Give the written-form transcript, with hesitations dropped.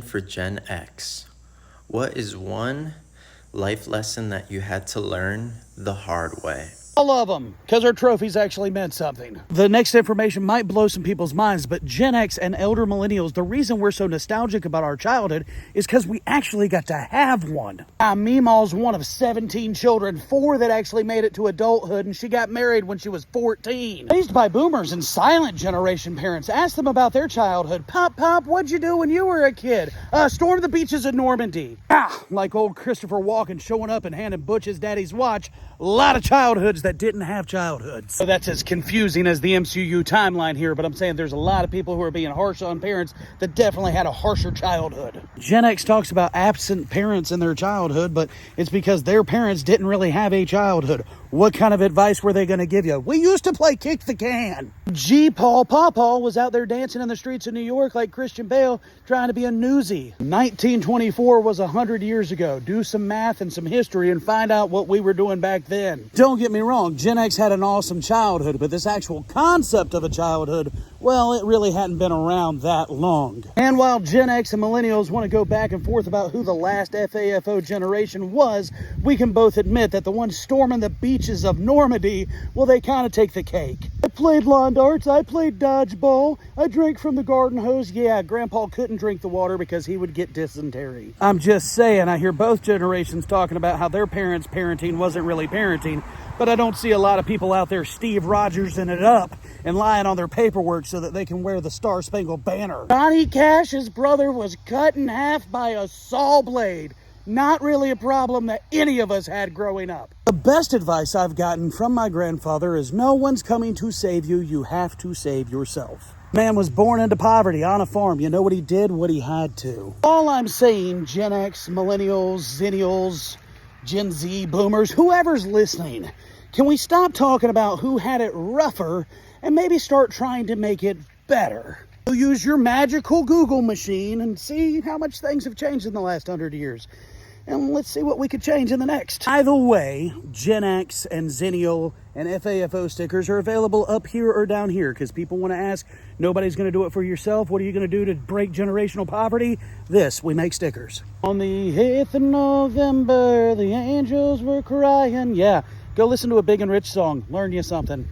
For Gen X, what is one life lesson that you had to learn the hard way? All of them, because our trophies actually meant something. The next information might blow some people's minds, but Gen X and elder millennials, the reason we're so nostalgic about our childhood is because we actually got to have one. Meemaw's one of 17 children, 4 that actually made it to adulthood, and she got married when she was 14. Raised by boomers and silent generation parents, ask them about their childhood. Pop, what'd you do when you were a kid? Storm the beaches of Normandy. Like old Christopher Walken showing up and handing Butch his daddy's watch. A lot of childhoods that didn't have childhoods. So that's as confusing as the MCU timeline here, but I'm saying there's a lot of people who are being harsh on parents that definitely had a harsher childhood. Gen X talks about absent parents in their childhood, but it's because their parents didn't really have a childhood. What kind of advice were they going to give you? We used to play kick the can. Pawpaw was out there dancing in the streets of New York like Christian Bale, trying to be a newsie. 1924 was 100 years ago. Do some math and some history and find out what we were doing back then. Don't get me wrong, Gen X had an awesome childhood, but this actual concept of a childhood, well, it really hadn't been around that long. And while Gen X and millennials want to go back and forth about who the last FAFO generation was, we can both admit that the ones storming the beaches of Normandy, well, they kind of take the cake. I played lawn darts, I played dodgeball, I drank from the garden hose. Yeah, Grandpa couldn't drink the water because he would get dysentery. I'm just saying, I hear both generations talking about how their parents' parenting wasn't really parenting, but I don't see a lot of people out there Steve Rogersing it up and lying on their paperwork so that they can wear the Star-Spangled Banner. Johnny Cash's brother was cut in half by a saw blade. Not really a problem that any of us had growing up. The best advice I've gotten from my grandfather is no one's coming to save you. You have to save yourself. Man was born into poverty on a farm. You know what he did? What he had to. All I'm saying, Gen X, millennials, zennials, Gen Z, boomers, whoever's listening, can we stop talking about who had it rougher and maybe start trying to make it better? So use your magical Google machine and see how much things have changed in the last 100 years. And let's see what we could change in the next. Either way, Gen X and Zennial and FAFO stickers are available up here or down here because people want to ask, nobody's going to do it for yourself. What are you going to do to break generational poverty? We make stickers. On the 8th of November, the angels were crying. Yeah, go listen to a Big and Rich song. Learn you something.